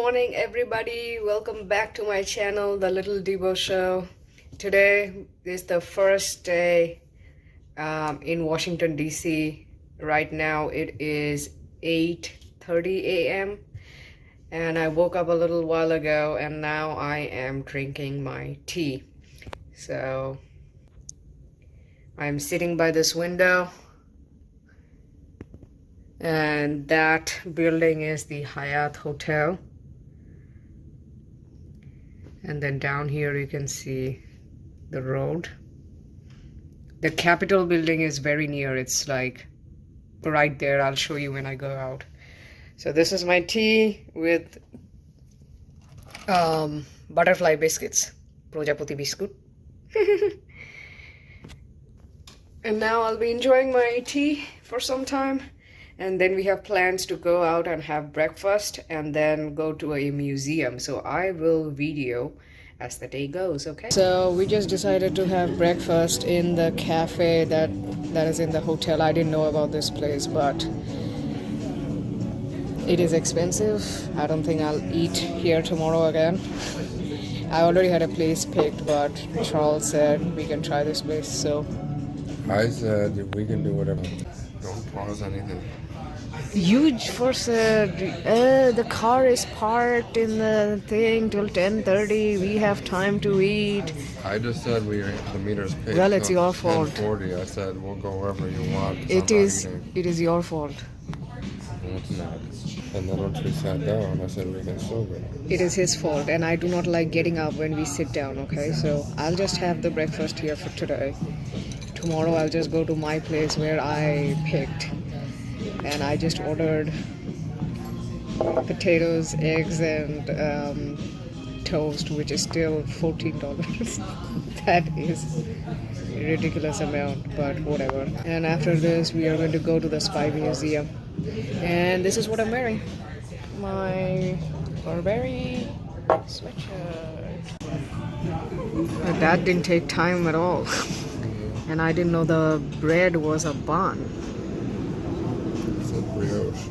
morning, everybody. Welcome back to my channel, The Little Debo Show. Today is the first day in Washington, D.C. Right now it is 8:30 a.m. and I woke up a little while ago and now I am drinking my tea. So I'm sitting by this window and that building is the Hyatt Hotel. And then down here you can see the road. The Capitol building is very near. It's like right there. I'll show you when I go out. So this is my tea with butterfly biscuits. Projapati biscuit. And now I'll be enjoying my tea for some time. And then we have plans to go out and have breakfast and then go to a museum. So I will video as the day goes, okay? So we just decided to have breakfast in the cafe that is in the hotel. I didn't know about this place, but it is expensive. I don't think I'll eat here tomorrow again. I already had a place picked, but Charles said we can try this place, so. I said we can do whatever. Don't pause anything. You first said the car is parked in the thing till 10:30. We have time to eat. I just said the meter's paid. Well, it's your fault. 10:40. I said we'll go wherever you want. It is your fault. No, it's not. And then once we sat down, I said we can still go. It is his fault, and I do not like getting up when we sit down. Okay, so I'll just have the breakfast here for today. Tomorrow I'll just go to my place where I picked. And I just ordered potatoes, eggs, and toast, which is still $14. That is a ridiculous amount, but whatever. And after this, we are going to go to the Spy Museum. And this is what I'm wearing. My Burberry sweatshirt. But that didn't take time at all. And I didn't know the bread was a bun. Brioche.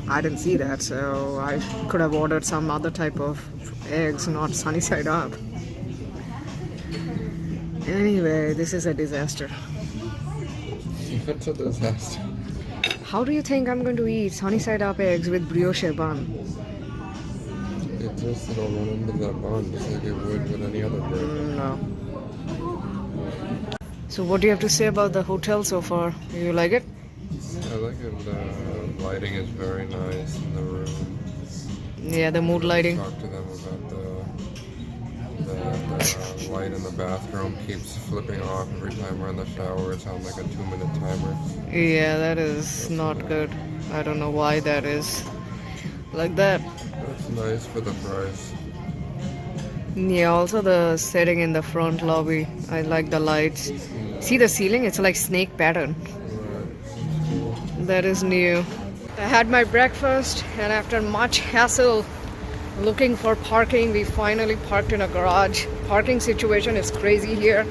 I didn't see that, so I could have ordered some other type of eggs, not sunny side up. Anyway, this is a disaster. What's a disaster? How do you think I'm going to eat sunny side up eggs with brioche bun? It just it'll run into that bun just like it would with any other bread. No. So what do you have to say about the hotel so far? Do you like it? I like it. The lighting is very nice in the room. Yeah, the mood lighting. Talk to them about the light in the bathroom keeps flipping off every time we're in the shower. It sounds like a 2-minute timer. Yeah, that is not good. I don't know why that is like that. That's nice for the price. Yeah, also the setting in the front lobby. I like the lights. See the ceiling? It's like snake pattern. That is new. I had my breakfast and after much hassle looking for parking, we finally parked in a garage. Parking situation is crazy here.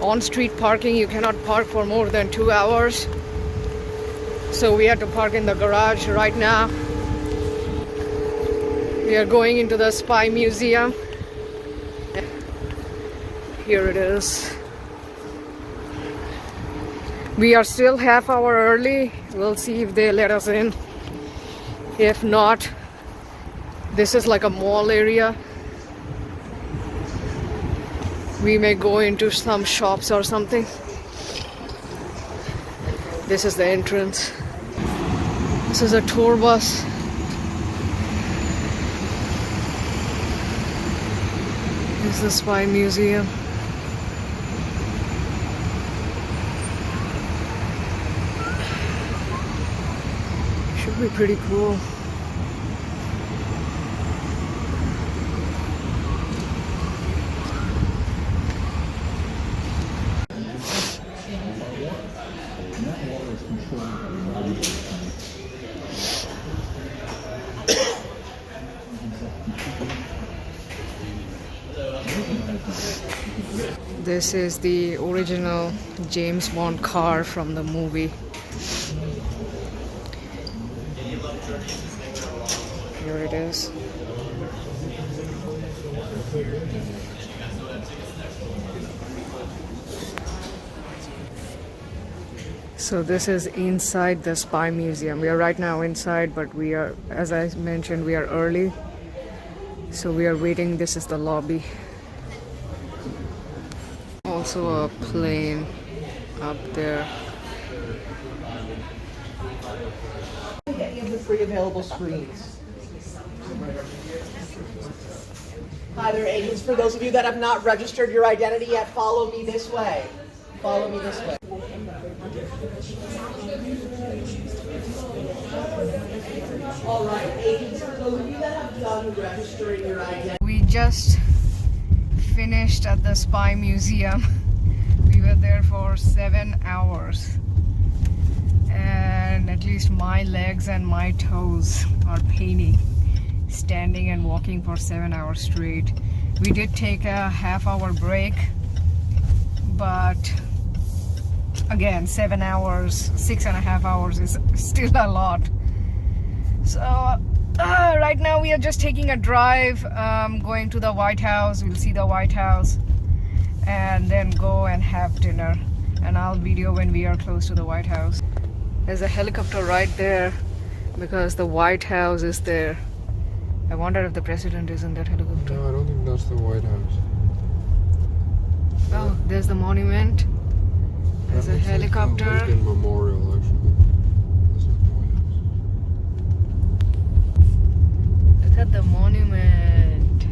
On street parking, you cannot park for more than 2 hours. So we had to park in the garage right now. We are going into the Spy Museum. Here it is. We are still half hour early. We'll see if they let us in. If not, this is like a mall area. We may go into some shops or something. This is the entrance. This is a tour bus. This is the Spy Museum. Should be pretty cool. This is the original James Bond car from the movie. Here it is. So this is inside the Spy Museum. We are right now inside, but we are, as I mentioned, we are early. So we are waiting. This is the lobby. Also a plane up there. Any of the free available screens. Hi there, agents. For those of you that have not registered your identity yet, follow me this way. Follow me this way. All right, agents. For those of you that have done registering your identity. We just finished at the Spy Museum. We were there for 7 hours. And at least my legs and my toes are paining. Standing and walking for 7 hours straight. We did take a half-hour break, but again, 7 hours, 6.5 hours is still a lot. So right now we are just taking a drive, going to the White House. We'll see the White House and then go and have dinner, and I'll video when we are close to the White House. There's a helicopter right there because the White House is there. I wonder if the president is in that helicopter. No, I don't think that's the White House. Oh, there's the monument. There's That a looks like the helicopter. Lincoln Memorial, actually. This is the White House. Look at the monument.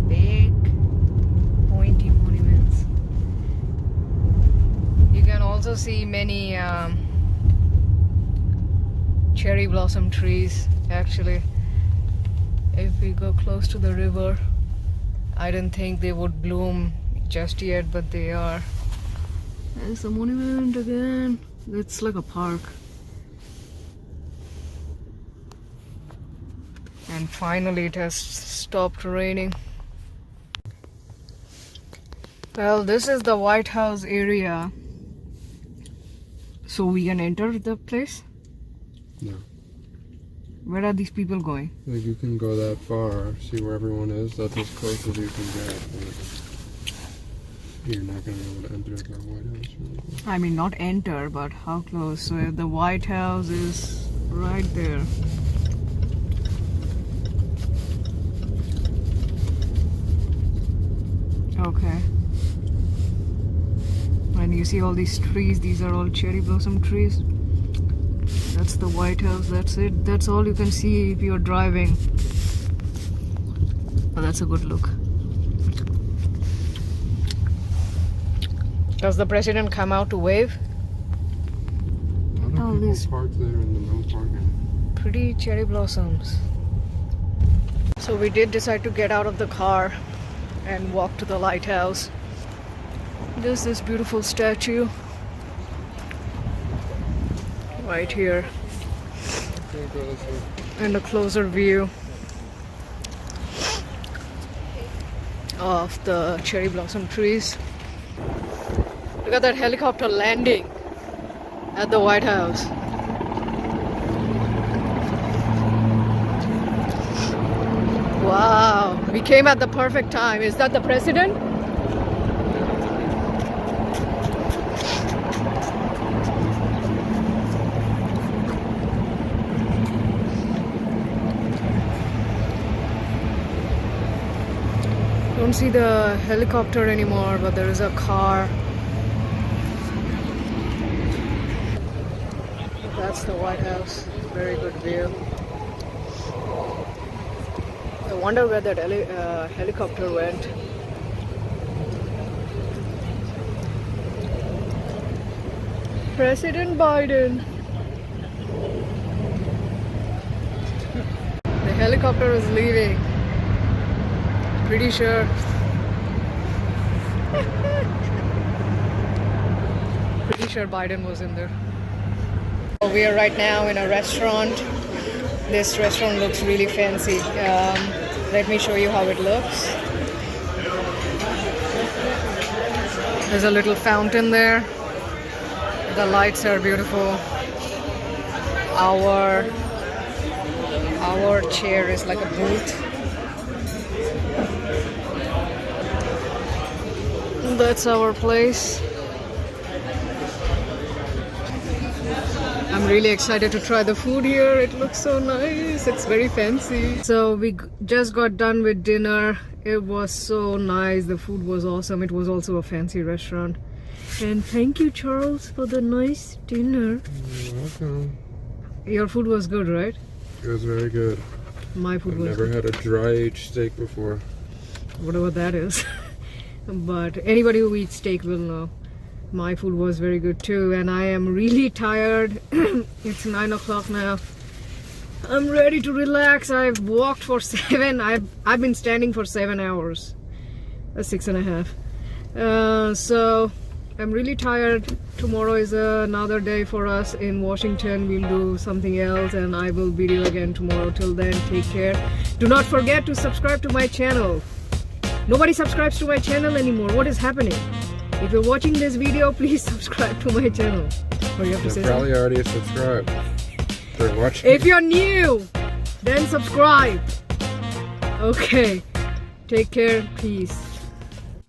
Big, pointy monuments. You can also see many cherry blossom trees. Actually, if we go close to the river, I didn't think they would bloom just yet, but they are. There's the monument again. It's like a park. And finally it has stopped raining. Well, this is the White House area. So we can enter the place? No. Where are these people going? Like, you can go that far, see where everyone is. That's as close as you can get. But you're not going to be able to enter the White House. Really. I mean, not enter, but how close? So if the White House is right there. Okay. And you see all these trees, these are all cherry blossom trees. That's the White House, that's it. That's all you can see if you're driving. Oh, that's a good look. Does the president come out to wave? A lot Oh, of these- people parked there in the no parking. Pretty cherry blossoms. So we did decide to get out of the car and walk to the lighthouse. There's this beautiful statue right here, Okay, go this way. and a closer view of the cherry blossom trees. Look at that helicopter landing at the White House. Wow, we came at the perfect time. Is that the president? Don't see the helicopter anymore, but there is a car. That's the White House. Very good view. I wonder where that helicopter went. President Biden. The helicopter is leaving. Pretty sure. Pretty sure Biden was in there. We are right now in a restaurant. This restaurant looks really fancy. Let me show you how it looks. There's a little fountain there. The lights are beautiful. Our Our chair is like a booth. That's our place. I'm really excited to try the food here. It looks so nice. It's very fancy. So we just got done with dinner. It was so nice. The food was awesome. It was also a fancy restaurant. And thank you, Charles, for the nice dinner. You're welcome. Your food was good, right? It was very good. My food I've was never good. had a dry aged steak before. Whatever that is. But anybody who eats steak will know. My food was very good too, and I am really tired. It's 9 o'clock now. I'm ready to relax. I've walked for 7. I've been standing for 7 hours, 6.5. So I'm really tired. Tomorrow is another day for us in Washington. We'll do something else, and I will video again tomorrow. Till then, take care. Do not forget to subscribe to my channel. Nobody subscribes to my channel anymore. What is happening? If you're watching this video, please subscribe to my channel. Or you have to say They're probably something? already subscribed. They're watching. If you're new, then subscribe. Okay. Take care. Peace.